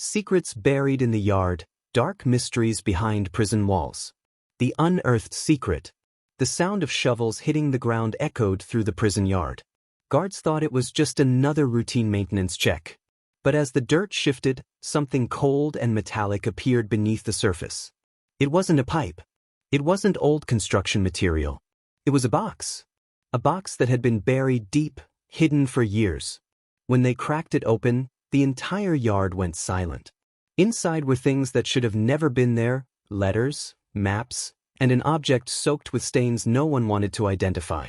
Secrets buried in the yard, dark mysteries behind prison walls. The unearthed secret. The sound of shovels hitting the ground echoed through the prison yard. Guards thought it was just another routine maintenance check. But as the dirt shifted, something cold and metallic appeared beneath the surface. It wasn't a pipe. It wasn't old construction material. It was a box. A box that had been buried deep, hidden for years. When they cracked it open, the entire yard went silent. Inside were things that should have never been there: letters, maps, and an object soaked with stains no one wanted to identify.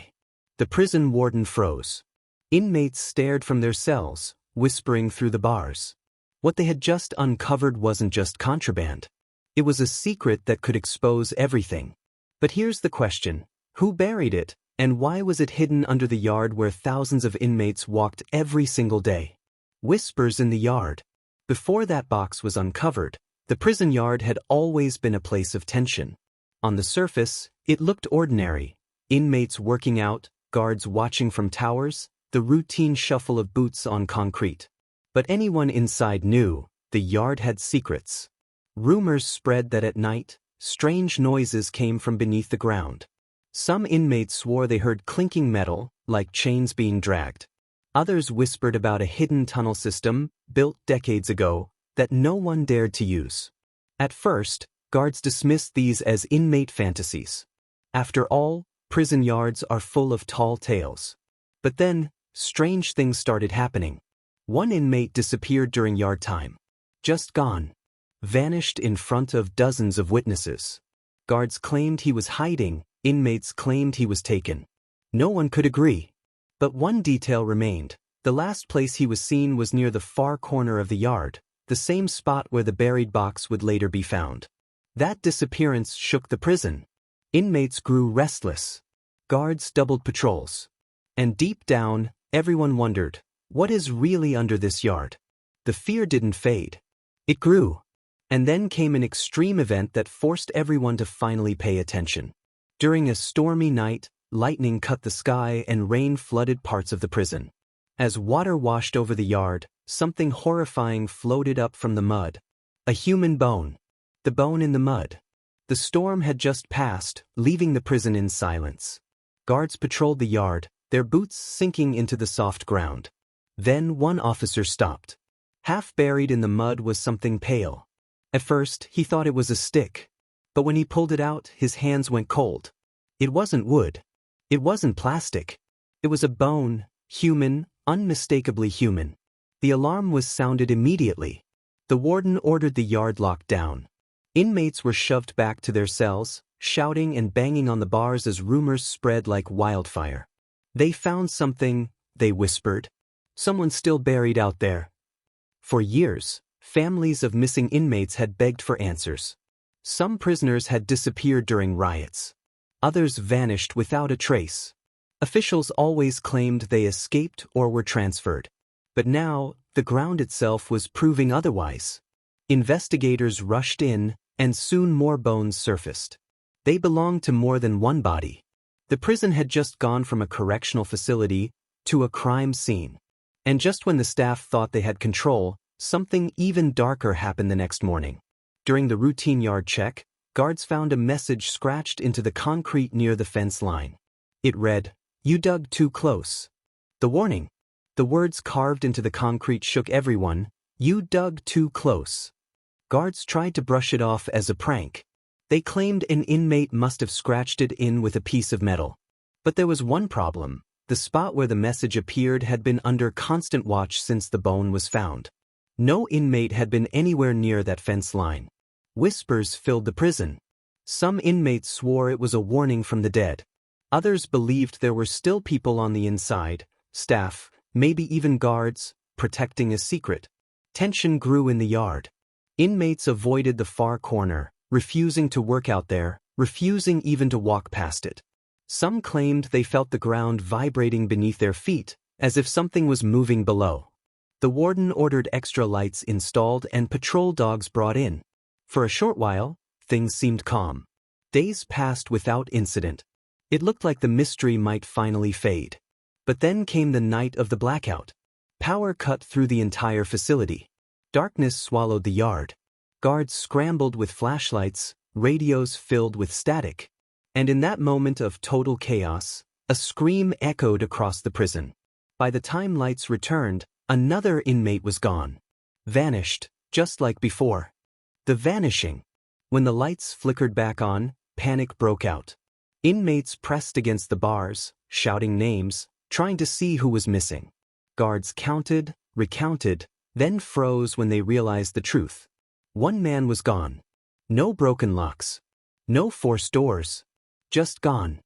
The prison warden froze. Inmates stared from their cells, whispering through the bars. What they had just uncovered wasn't just contraband. It was a secret that could expose everything. But here's the question: who buried it, and why was it hidden under the yard where thousands of inmates walked every single day? Whispers in the yard. Before that box was uncovered, the prison yard had always been a place of tension. On the surface, it looked ordinary. Inmates working out, guards watching from towers, the routine shuffle of boots on concrete. But anyone inside knew the yard had secrets. Rumors spread that at night, strange noises came from beneath the ground. Some inmates swore they heard clinking metal, like chains being dragged. Others whispered about a hidden tunnel system, built decades ago, that no one dared to use. At first, guards dismissed these as inmate fantasies. After all, prison yards are full of tall tales. But then, strange things started happening. One inmate disappeared during yard time. Just gone. Vanished in front of dozens of witnesses. Guards claimed he was hiding, inmates claimed he was taken. No one could agree. But one detail remained. The last place he was seen was near the far corner of the yard, the same spot where the buried box would later be found. That disappearance shook the prison. Inmates grew restless. Guards doubled patrols. And deep down, everyone wondered, what is really under this yard? The fear didn't fade. It grew. And then came an extreme event that forced everyone to finally pay attention. During a stormy night, lightning cut the sky and rain flooded parts of the prison. As water washed over the yard, something horrifying floated up from the mud. A human bone. The bone in the mud. The storm had just passed, leaving the prison in silence. Guards patrolled the yard, their boots sinking into the soft ground. Then one officer stopped. Half buried in the mud was something pale. At first, he thought it was a stick. But when he pulled it out, his hands went cold. It wasn't wood. It wasn't plastic. It was a bone, human, unmistakably human. The alarm was sounded immediately. The warden ordered the yard locked down. Inmates were shoved back to their cells, shouting and banging on the bars as rumors spread like wildfire. They found something, they whispered. Someone still buried out there. For years, families of missing inmates had begged for answers. Some prisoners had disappeared during riots. Others vanished without a trace. Officials always claimed they escaped or were transferred. But now, the ground itself was proving otherwise. Investigators rushed in, and soon more bones surfaced. They belonged to more than one body. The prison had just gone from a correctional facility to a crime scene. And just when the staff thought they had control, something even darker happened the next morning. During the routine yard check, guards found a message scratched into the concrete near the fence line. It read, "You dug too close." The warning. The words carved into the concrete shook everyone. You dug too close. Guards tried to brush it off as a prank. They claimed an inmate must have scratched it in with a piece of metal. But there was one problem. The spot where the message appeared had been under constant watch since the bone was found. No inmate had been anywhere near that fence line. Whispers filled the prison. Some inmates swore it was a warning from the dead. Others believed there were still people on the inside, staff, maybe even guards, protecting a secret. Tension grew in the yard. Inmates avoided the far corner, refusing to work out there, refusing even to walk past it. Some claimed they felt the ground vibrating beneath their feet, as if something was moving below. The warden ordered extra lights installed and patrol dogs brought in. For a short while, things seemed calm. Days passed without incident. It looked like the mystery might finally fade. But then came the night of the blackout. Power cut through the entire facility. Darkness swallowed the yard. Guards scrambled with flashlights, radios filled with static. And in that moment of total chaos, a scream echoed across the prison. By the time lights returned, another inmate was gone. Vanished, just like before. The vanishing. When the lights flickered back on, panic broke out. Inmates pressed against the bars, shouting names, trying to see who was missing. Guards counted, recounted, then froze when they realized the truth. One man was gone. No broken locks. No forced doors. Just gone.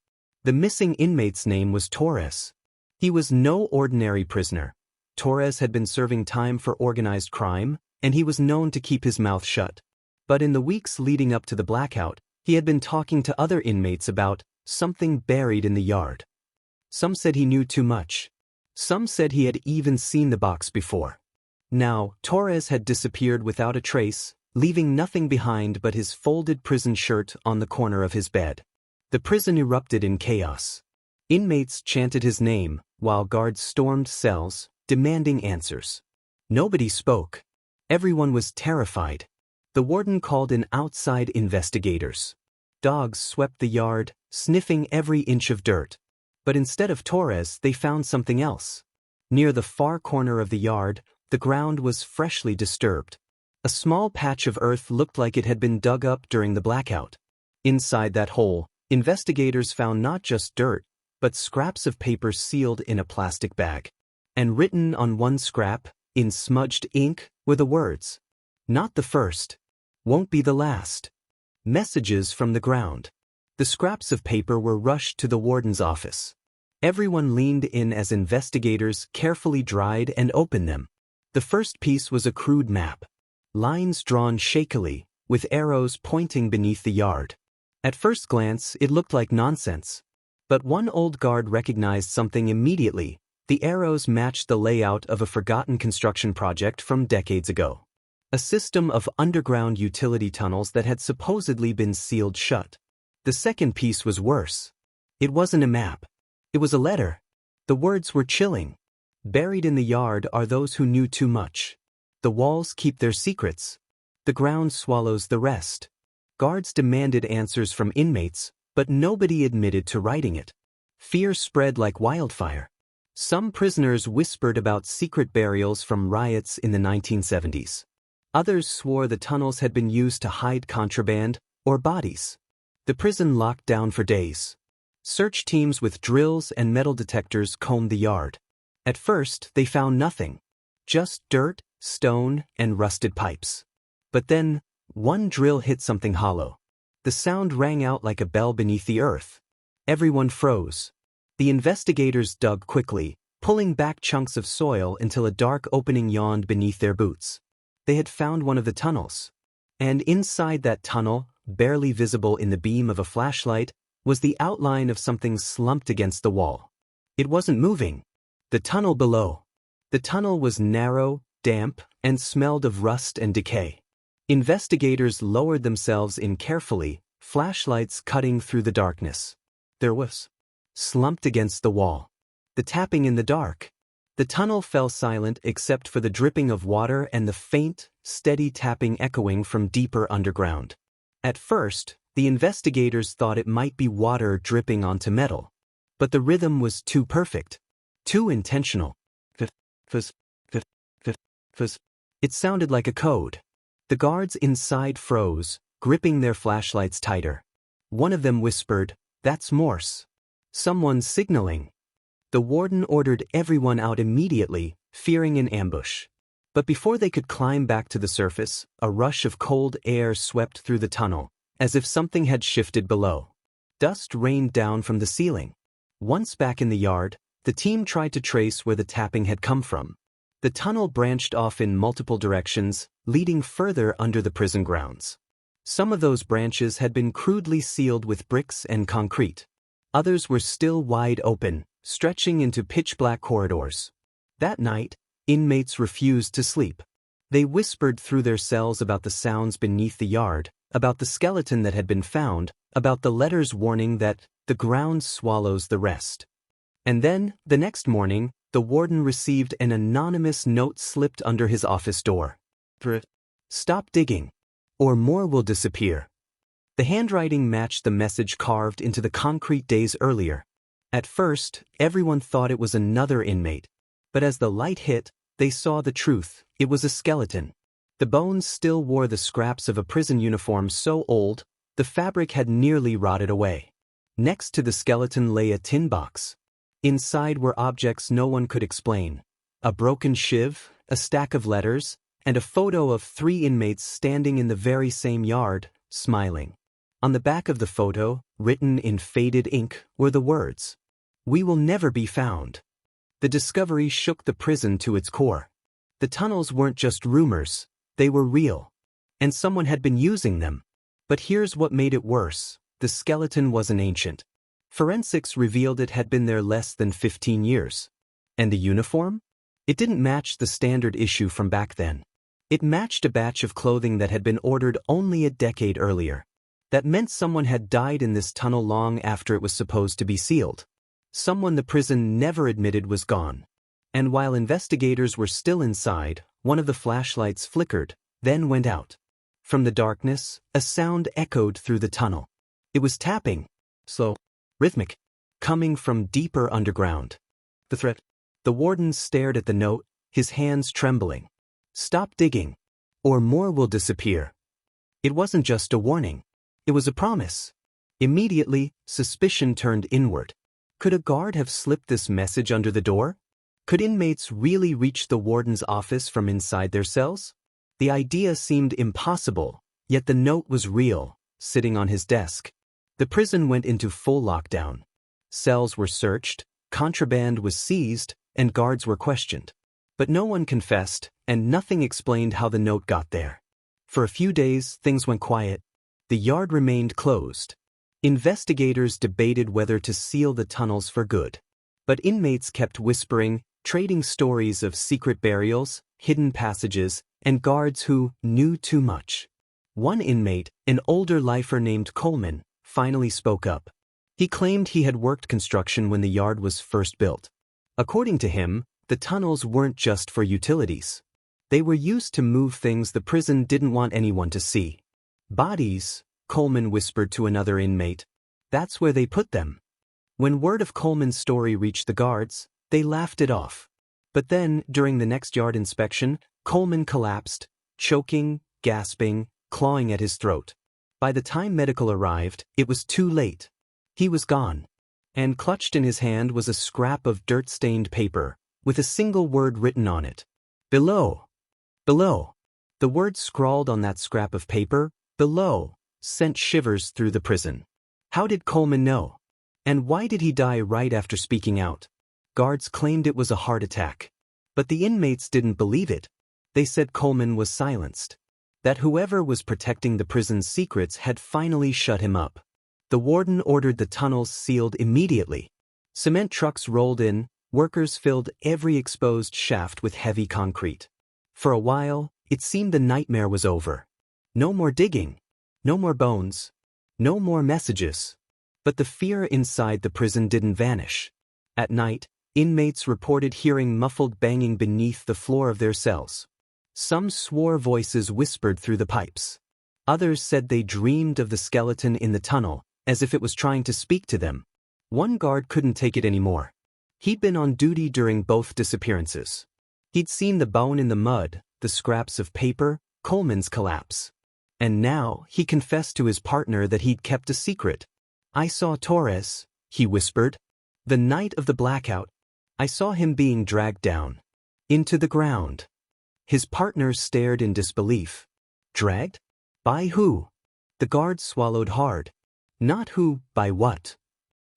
The missing inmate's name was Torres. He was no ordinary prisoner. Torres had been serving time for organized crime, and he was known to keep his mouth shut. But in the weeks leading up to the blackout, he had been talking to other inmates about something buried in the yard. Some said he knew too much. Some said he had even seen the box before. Now, Torres had disappeared without a trace, leaving nothing behind but his folded prison shirt on the corner of his bed. The prison erupted in chaos. Inmates chanted his name, while guards stormed cells, demanding answers. Nobody spoke. Everyone was terrified. The warden called in outside investigators. Dogs swept the yard, sniffing every inch of dirt. But instead of Torres, they found something else. Near the far corner of the yard, the ground was freshly disturbed. A small patch of earth looked like it had been dug up during the blackout. Inside that hole, investigators found not just dirt, but scraps of paper sealed in a plastic bag. And written on one scrap, in smudged ink, were the words, "Not the first. Won't be the last." Messages from the ground. The scraps of paper were rushed to the warden's office. Everyone leaned in as investigators carefully dried and opened them. The first piece was a crude map. Lines drawn shakily, with arrows pointing beneath the yard. At first glance, it looked like nonsense. But one old guard recognized something immediately. The arrows matched the layout of a forgotten construction project from decades ago. A system of underground utility tunnels that had supposedly been sealed shut. The second piece was worse. It wasn't a map. It was a letter. The words were chilling. Buried in the yard are those who knew too much. The walls keep their secrets. The ground swallows the rest. Guards demanded answers from inmates, but nobody admitted to writing it. Fear spread like wildfire. Some prisoners whispered about secret burials from riots in the 1970s. Others swore the tunnels had been used to hide contraband or bodies. The prison locked down for days. Search teams with drills and metal detectors combed the yard. At first, they found nothing. Just dirt, stone, and rusted pipes. But then, one drill hit something hollow. The sound rang out like a bell beneath the earth. Everyone froze. The investigators dug quickly, pulling back chunks of soil until a dark opening yawned beneath their boots. They had found one of the tunnels. And inside that tunnel, barely visible in the beam of a flashlight, was the outline of something slumped against the wall. It wasn't moving. The tunnel below. The tunnel was narrow, damp, and smelled of rust and decay. Investigators lowered themselves in carefully, flashlights cutting through the darkness. There was, slumped against the wall, the tapping in the dark. The tunnel fell silent except for the dripping of water and the faint, steady tapping echoing from deeper underground. At first, the investigators thought it might be water dripping onto metal. But the rhythm was too perfect. Too intentional. It sounded like a code. The guards inside froze, gripping their flashlights tighter. One of them whispered, "That's Morse. Someone's signaling." The warden ordered everyone out immediately, fearing an ambush. But before they could climb back to the surface, a rush of cold air swept through the tunnel, as if something had shifted below. Dust rained down from the ceiling. Once back in the yard, the team tried to trace where the tapping had come from. The tunnel branched off in multiple directions, leading further under the prison grounds. Some of those branches had been crudely sealed with bricks and concrete. Others were still wide open, stretching into pitch-black corridors. That night, inmates refused to sleep. They whispered through their cells about the sounds beneath the yard, about the skeleton that had been found, about the letters warning that the ground swallows the rest. And then, the next morning, the warden received an anonymous note slipped under his office door. Stop digging, or more will disappear. The handwriting matched the message carved into the concrete days earlier. At first, everyone thought it was another inmate. But as the light hit, they saw the truth. It was a skeleton. The bones still wore the scraps of a prison uniform so old, the fabric had nearly rotted away. Next to the skeleton lay a tin box. Inside were objects no one could explain. A broken shiv, a stack of letters, and a photo of 3 inmates standing in the very same yard, smiling. On the back of the photo, written in faded ink, were the words, "We will never be found." The discovery shook the prison to its core. The tunnels weren't just rumors, they were real. And someone had been using them. But here's what made it worse. The skeleton wasn't ancient. Forensics revealed it had been there less than 15 years. And the uniform? It didn't match the standard issue from back then. It matched a batch of clothing that had been ordered only a decade earlier. That meant someone had died in this tunnel long after it was supposed to be sealed. Someone the prison never admitted was gone. And while investigators were still inside, one of the flashlights flickered, then went out. From the darkness, a sound echoed through the tunnel. It was tapping, slow, rhythmic, coming from deeper underground. The threat. The warden stared at the note, his hands trembling. Stop digging, or more will disappear. It wasn't just a warning. It was a promise. Immediately, suspicion turned inward. Could a guard have slipped this message under the door? Could inmates really reach the warden's office from inside their cells? The idea seemed impossible, yet the note was real, sitting on his desk. The prison went into full lockdown. Cells were searched, contraband was seized, and guards were questioned. But no one confessed, and nothing explained how the note got there. For a few days, things went quiet. The yard remained closed. Investigators debated whether to seal the tunnels for good. But inmates kept whispering, trading stories of secret burials, hidden passages, and guards who knew too much. One inmate, an older lifer named Coleman, finally spoke up. He claimed he had worked construction when the yard was first built. According to him, the tunnels weren't just for utilities. They were used to move things the prison didn't want anyone to see. Bodies, Coleman whispered to another inmate. That's where they put them. When word of Coleman's story reached the guards, they laughed it off. But then, during the next yard inspection, Coleman collapsed, choking, gasping, clawing at his throat. By the time medical arrived, it was too late. He was gone. And clutched in his hand was a scrap of dirt-stained paper, with a single word written on it. Below. Below. The word scrawled on that scrap of paper, below, sent shivers through the prison. How did Coleman know? And why did he die right after speaking out? Guards claimed it was a heart attack. But the inmates didn't believe it. They said Coleman was silenced. That whoever was protecting the prison's secrets had finally shut him up. The warden ordered the tunnels sealed immediately. Cement trucks rolled in, workers filled every exposed shaft with heavy concrete. For a while, it seemed the nightmare was over. No more digging. No more bones. No more messages. But the fear inside the prison didn't vanish. At night, inmates reported hearing muffled banging beneath the floor of their cells. Some swore voices whispered through the pipes. Others said they dreamed of the skeleton in the tunnel, as if it was trying to speak to them. One guard couldn't take it anymore. He'd been on duty during both disappearances. He'd seen the bone in the mud, the scraps of paper, Coleman's collapse. And now, he confessed to his partner that he'd kept a secret. I saw Torres, he whispered. The night of the blackout, I saw him being dragged down. Into the ground. His partner stared in disbelief. Dragged? By who? The guard swallowed hard. Not who, by what?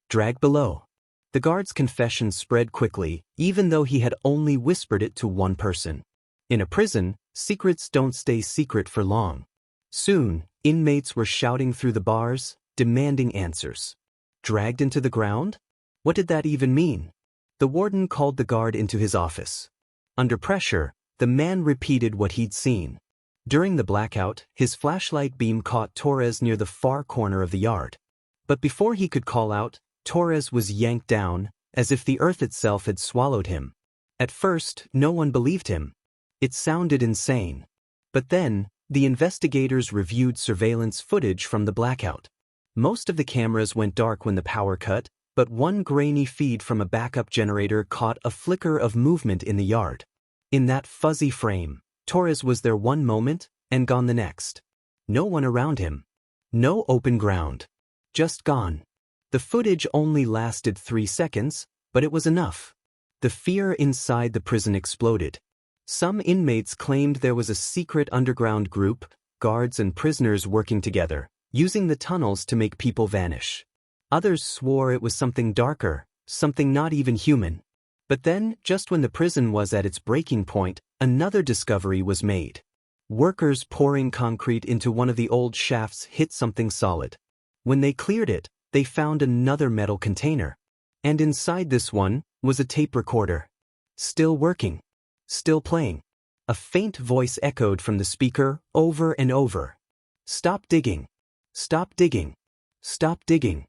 Dragged below. The guard's confession spread quickly, even though he had only whispered it to one person. In a prison, secrets don't stay secret for long. Soon, inmates were shouting through the bars, demanding answers. Dragged into the ground? What did that even mean? The warden called the guard into his office. Under pressure, the man repeated what he'd seen. During the blackout, his flashlight beam caught Torres near the far corner of the yard. But before he could call out, Torres was yanked down, as if the earth itself had swallowed him. At first, no one believed him. It sounded insane. But then, the investigators reviewed surveillance footage from the blackout. Most of the cameras went dark when the power cut, but one grainy feed from a backup generator caught a flicker of movement in the yard. In that fuzzy frame, Torres was there one moment and gone the next. No one around him. No open ground. Just gone. The footage only lasted 3 seconds, but it was enough. The fear inside the prison exploded. Some inmates claimed there was a secret underground group, guards and prisoners working together, using the tunnels to make people vanish. Others swore it was something darker, something not even human. But then, just when the prison was at its breaking point, another discovery was made. Workers pouring concrete into one of the old shafts hit something solid. When they cleared it, they found another metal container. And inside this one was a tape recorder. Still working. Still playing. A faint voice echoed from the speaker over and over. "Stop digging. Stop digging. Stop digging."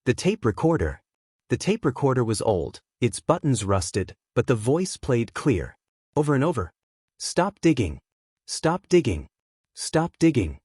The tape recorder. The tape recorder was old, its buttons rusted, but the voice played clear. Over and over. "Stop digging. Stop digging. Stop digging."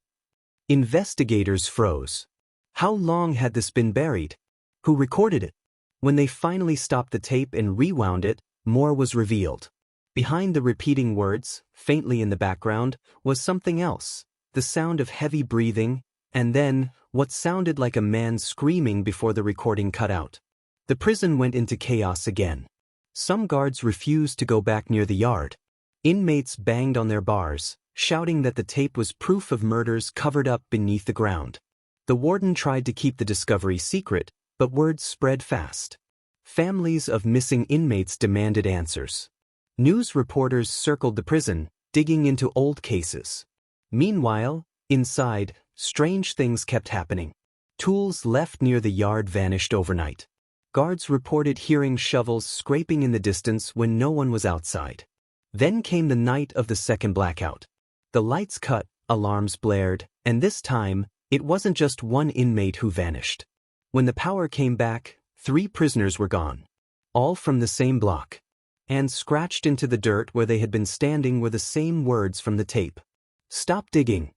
Investigators froze. How long had this been buried? Who recorded it? When they finally stopped the tape and rewound it, more was revealed. Behind the repeating words, faintly in the background, was something else, the sound of heavy breathing, and then, what sounded like a man screaming before the recording cut out. The prison went into chaos again. Some guards refused to go back near the yard. Inmates banged on their bars, shouting that the tape was proof of murders covered up beneath the ground. The warden tried to keep the discovery secret, but word spread fast. Families of missing inmates demanded answers. News reporters circled the prison, digging into old cases. Meanwhile, inside, strange things kept happening. Tools left near the yard vanished overnight. Guards reported hearing shovels scraping in the distance when no one was outside. Then came the night of the second blackout. The lights cut, alarms blared, and this time, it wasn't just one inmate who vanished. When the power came back, 3 prisoners were gone. All from the same block. And scratched into the dirt where they had been standing were the same words from the tape. "Stop digging."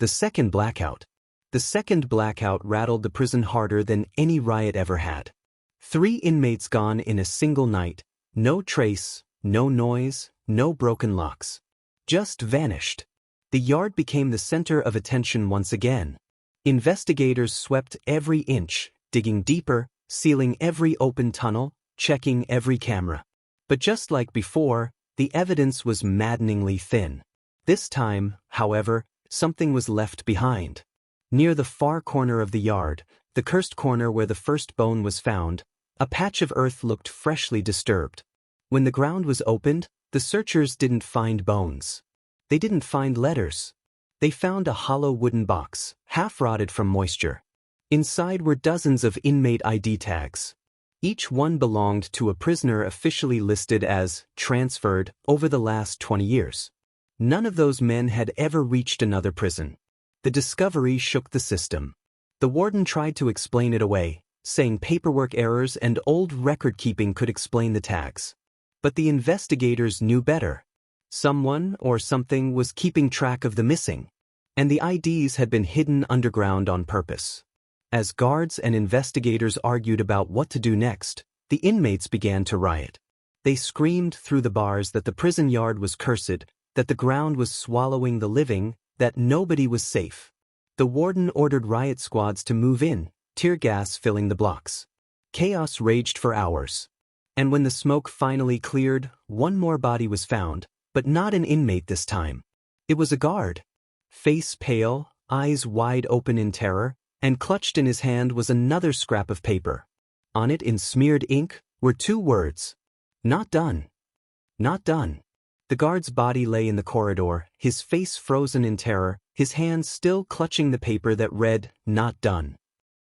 The second blackout. The second blackout rattled the prison harder than any riot ever had. 3 inmates gone in a single night. No trace, no noise, no broken locks. Just vanished. The yard became the center of attention once again. Investigators swept every inch, digging deeper, sealing every open tunnel, checking every camera. But just like before, the evidence was maddeningly thin. This time, however, something was left behind. Near the far corner of the yard, the cursed corner where the first bone was found, a patch of earth looked freshly disturbed. When the ground was opened, the searchers didn't find bones. They didn't find letters. They found a hollow wooden box, half-rotted from moisture. Inside were dozens of inmate ID tags. Each one belonged to a prisoner officially listed as transferred over the last 20 years. None of those men had ever reached another prison. The discovery shook the system. The warden tried to explain it away, saying paperwork errors and old record-keeping could explain the tags. But the investigators knew better. Someone or something was keeping track of the missing, and the IDs had been hidden underground on purpose. As guards and investigators argued about what to do next, the inmates began to riot. They screamed through the bars that the prison yard was cursed, that the ground was swallowing the living, that nobody was safe. The warden ordered riot squads to move in, tear gas filling the blocks. Chaos raged for hours. And when the smoke finally cleared, one more body was found, but not an inmate this time. It was a guard. Face pale, eyes wide open in terror, and clutched in his hand was another scrap of paper. On it in smeared ink were 2 words. "Not done. Not done." The guard's body lay in the corridor, his face frozen in terror, his hands still clutching the paper that read, "Not done."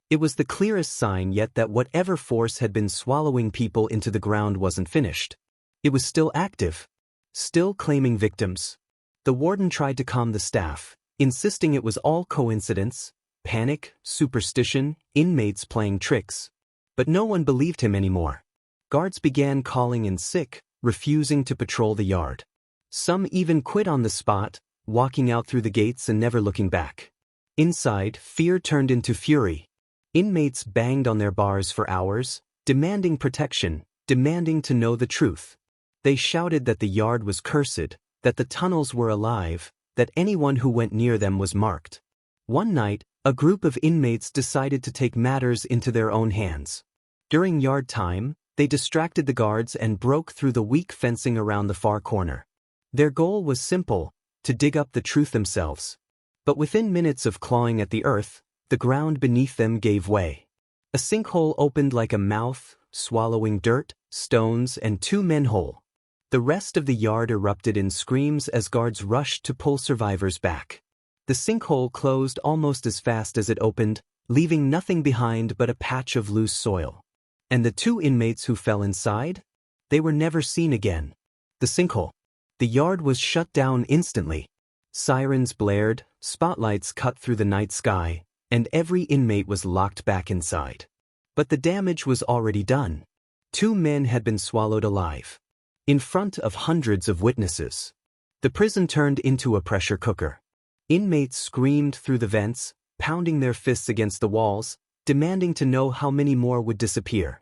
It was the clearest sign yet that whatever force had been swallowing people into the ground wasn't finished. It was still active. Still claiming victims. The warden tried to calm the staff, insisting it was all coincidence, panic, superstition, inmates playing tricks. But no one believed him anymore. Guards began calling in sick, refusing to patrol the yard. Some even quit on the spot, walking out through the gates and never looking back. Inside, fear turned into fury. Inmates banged on their bars for hours, demanding protection, demanding to know the truth. They shouted that the yard was cursed, that the tunnels were alive, that anyone who went near them was marked. One night, a group of inmates decided to take matters into their own hands. During yard time, they distracted the guards and broke through the weak fencing around the far corner. Their goal was simple: to dig up the truth themselves. But within minutes of clawing at the earth, the ground beneath them gave way. A sinkhole opened like a mouth, swallowing dirt, stones, and 2 men whole. The rest of the yard erupted in screams as guards rushed to pull survivors back. The sinkhole closed almost as fast as it opened, leaving nothing behind but a patch of loose soil. And the 2 inmates who fell inside? They were never seen again. The sinkhole. The yard was shut down instantly. Sirens blared, spotlights cut through the night sky, and every inmate was locked back inside. But the damage was already done. 2 men had been swallowed alive. In front of hundreds of witnesses. The prison turned into a pressure cooker. Inmates screamed through the vents, pounding their fists against the walls, demanding to know how many more would disappear.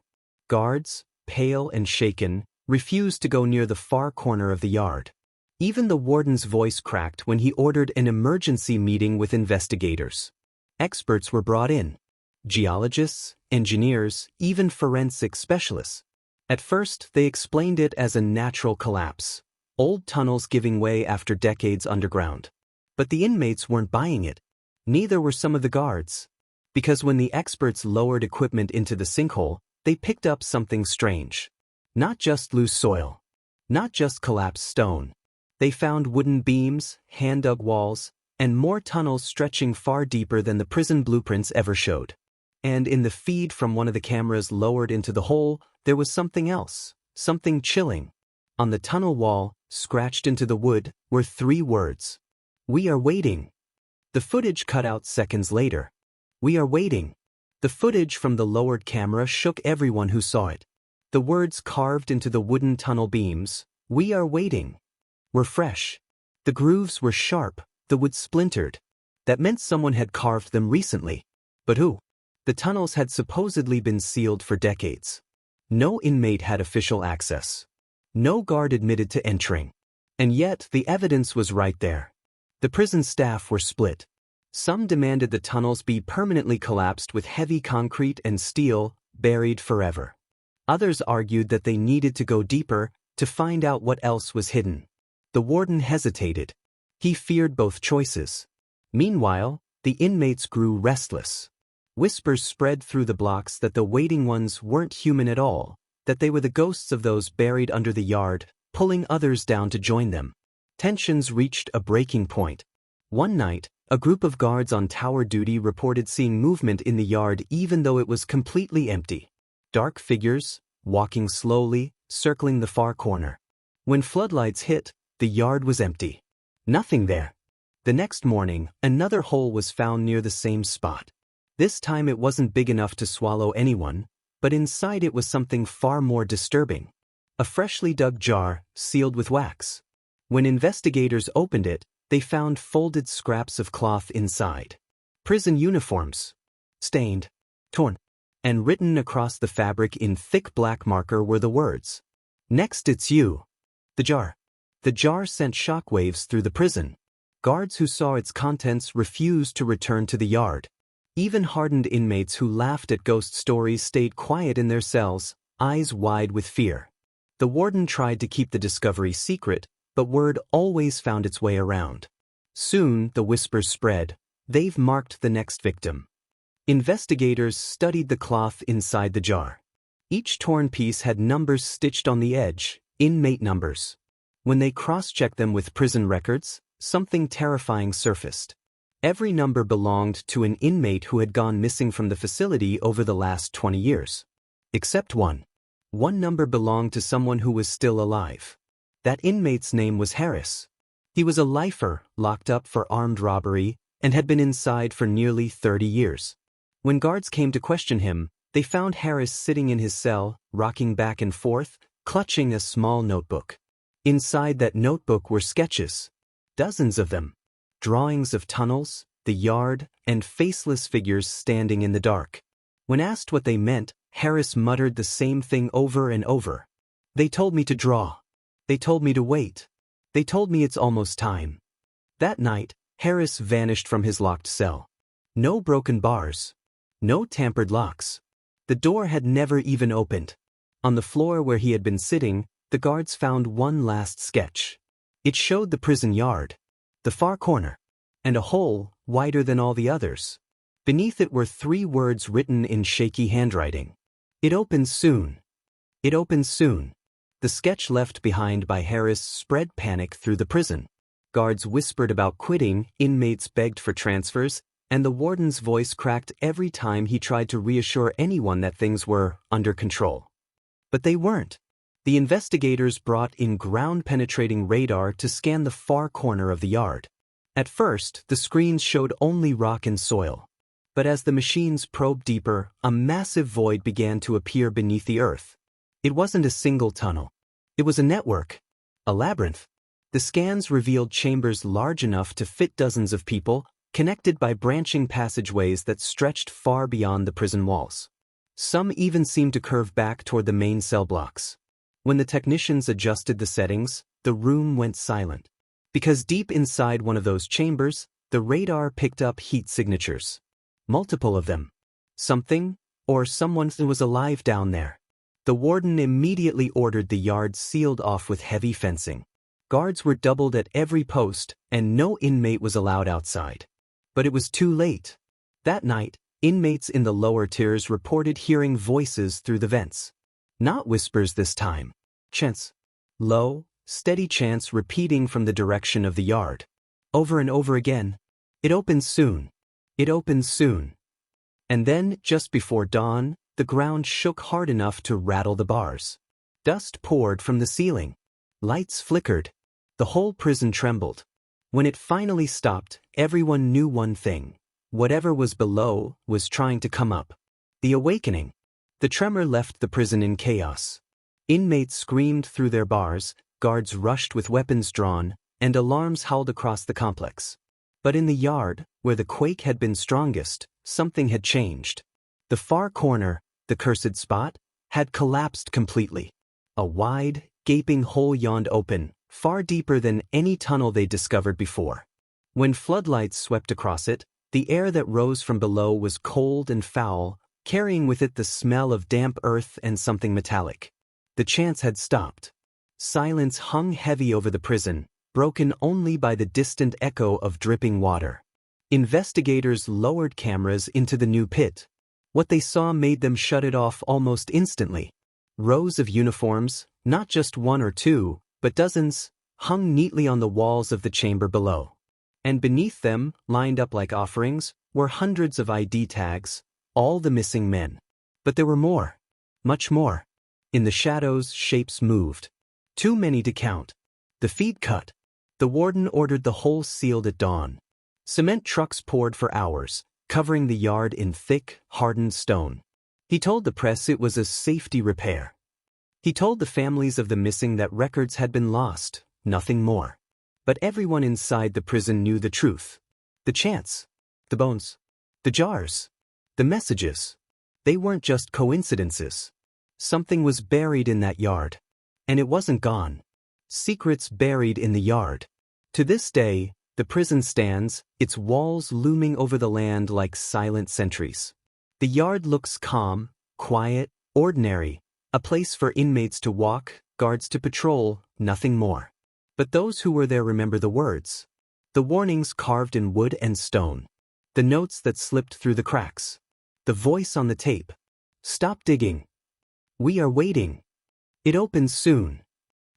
Guards, pale and shaken, refused to go near the far corner of the yard. Even the warden's voice cracked when he ordered an emergency meeting with investigators. Experts were brought in. Geologists, engineers, even forensic specialists. At first, they explained it as a natural collapse, old tunnels giving way after decades underground. But the inmates weren't buying it. Neither were some of the guards. Because when the experts lowered equipment into the sinkhole, they picked up something strange. Not just loose soil. Not just collapsed stone. They found wooden beams, hand-dug walls, and more tunnels stretching far deeper than the prison blueprints ever showed. And in the feed from one of the cameras lowered into the hole, there was something else, something chilling. On the tunnel wall, scratched into the wood, were 3 words. "We are waiting." The footage cut out seconds later. "We are waiting." The footage from the lowered camera shook everyone who saw it. The words carved into the wooden tunnel beams, "We are waiting," were fresh. The grooves were sharp, the wood splintered. That meant someone had carved them recently. But who? The tunnels had supposedly been sealed for decades. No inmate had official access. No guard admitted to entering. And yet, the evidence was right there. The prison staff were split. Some demanded the tunnels be permanently collapsed with heavy concrete and steel, buried forever. Others argued that they needed to go deeper, to find out what else was hidden. The warden hesitated. He feared both choices. Meanwhile, the inmates grew restless. Whispers spread through the blocks that the waiting ones weren't human at all, that they were the ghosts of those buried under the yard, pulling others down to join them. Tensions reached a breaking point. One night, a group of guards on tower duty reported seeing movement in the yard even though it was completely empty. Dark figures, walking slowly, circling the far corner. When floodlights hit, the yard was empty. Nothing there. The next morning, another hole was found near the same spot. This time it wasn't big enough to swallow anyone, but inside it was something far more disturbing. A freshly dug jar, sealed with wax. When investigators opened it, they found folded scraps of cloth inside. Prison uniforms. Stained, torn, and written across the fabric in thick black marker were the words, "Next it's you." The jar. The jar sent shockwaves through the prison. Guards who saw its contents refused to return to the yard. Even hardened inmates who laughed at ghost stories stayed quiet in their cells, eyes wide with fear. The warden tried to keep the discovery secret, but word always found its way around. Soon, the whispers spread, "They've marked the next victim." Investigators studied the cloth inside the jar. Each torn piece had numbers stitched on the edge, inmate numbers. When they cross-checked them with prison records, something terrifying surfaced. Every number belonged to an inmate who had gone missing from the facility over the last 20 years. Except one. One number belonged to someone who was still alive. That inmate's name was Harris. He was a lifer, locked up for armed robbery, and had been inside for nearly 30 years. When guards came to question him, they found Harris sitting in his cell, rocking back and forth, clutching a small notebook. Inside that notebook were sketches. Dozens of them. Drawings of tunnels, the yard, and faceless figures standing in the dark. When asked what they meant, Harris muttered the same thing over and over. They told me to draw. They told me to wait. They told me it's almost time. That night, Harris vanished from his locked cell. No broken bars. No tampered locks. The door had never even opened. On the floor where he had been sitting, the guards found one last sketch. It showed the prison yard, the far corner, and a hole wider than all the others. Beneath it were 3 words written in shaky handwriting. It opens soon. It opens soon. The sketch left behind by Harris spread panic through the prison. Guards whispered about quitting, inmates begged for transfers, and the warden's voice cracked every time he tried to reassure anyone that things were under control. But they weren't. The investigators brought in ground-penetrating radar to scan the far corner of the yard. At first, the screens showed only rock and soil. But as the machines probed deeper, a massive void began to appear beneath the earth. It wasn't a single tunnel. It was a network. A labyrinth. The scans revealed chambers large enough to fit dozens of people, connected by branching passageways that stretched far beyond the prison walls. Some even seemed to curve back toward the main cell blocks. When the technicians adjusted the settings, the room went silent. Because deep inside one of those chambers, the radar picked up heat signatures. Multiple of them. Something, or someone was alive down there. The warden immediately ordered the yard sealed off with heavy fencing. Guards were doubled at every post, and no inmate was allowed outside. But it was too late. That night, inmates in the lower tiers reported hearing voices through the vents. Not whispers this time. Chants. Low, steady chants repeating from the direction of the yard. Over and over again. It opens soon. It opens soon. And then, just before dawn, the ground shook hard enough to rattle the bars. Dust poured from the ceiling. Lights flickered. The whole prison trembled. When it finally stopped, everyone knew one thing. Whatever was below was trying to come up. The awakening. The tremor left the prison in chaos. Inmates screamed through their bars, guards rushed with weapons drawn, and alarms howled across the complex. But in the yard, where the quake had been strongest, something had changed. The far corner, the cursed spot, had collapsed completely. A wide, gaping hole yawned open, far deeper than any tunnel they'd discovered before. When floodlights swept across it, the air that rose from below was cold and foul, carrying with it the smell of damp earth and something metallic. The chants had stopped. Silence hung heavy over the prison, broken only by the distant echo of dripping water. Investigators lowered cameras into the new pit. What they saw made them shut it off almost instantly. Rows of uniforms, not just 1 or 2, but dozens, hung neatly on the walls of the chamber below. And beneath them, lined up like offerings, were hundreds of ID tags, all the missing men. But there were more. Much more. In the shadows, shapes moved. Too many to count. The feed cut. The warden ordered the hole sealed at dawn. Cement trucks poured for hours, covering the yard in thick, hardened stone. He told the press it was a safety repair. He told the families of the missing that records had been lost, nothing more. But everyone inside the prison knew the truth. The chants. The bones. The jars. The messages. They weren't just coincidences. Something was buried in that yard. And it wasn't gone. Secrets buried in the yard. To this day, the prison stands, its walls looming over the land like silent sentries. The yard looks calm, quiet, ordinary, a place for inmates to walk, guards to patrol, nothing more. But those who were there remember the words. The warnings carved in wood and stone. The notes that slipped through the cracks. The voice on the tape. Stop digging. We are waiting. It opens soon.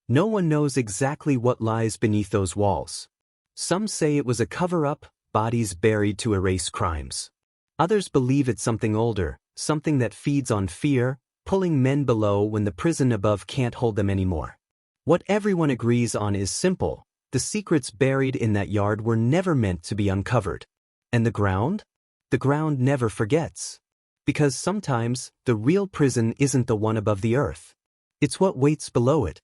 No one knows exactly what lies beneath those walls. Some say it was a cover-up, bodies buried to erase crimes. Others believe it's something older, something that feeds on fear, pulling men below when the prison above can't hold them anymore. What everyone agrees on is simple. The secrets buried in that yard were never meant to be uncovered. And the ground? The ground never forgets. Because sometimes, the real prison isn't the one above the earth. It's what waits below it.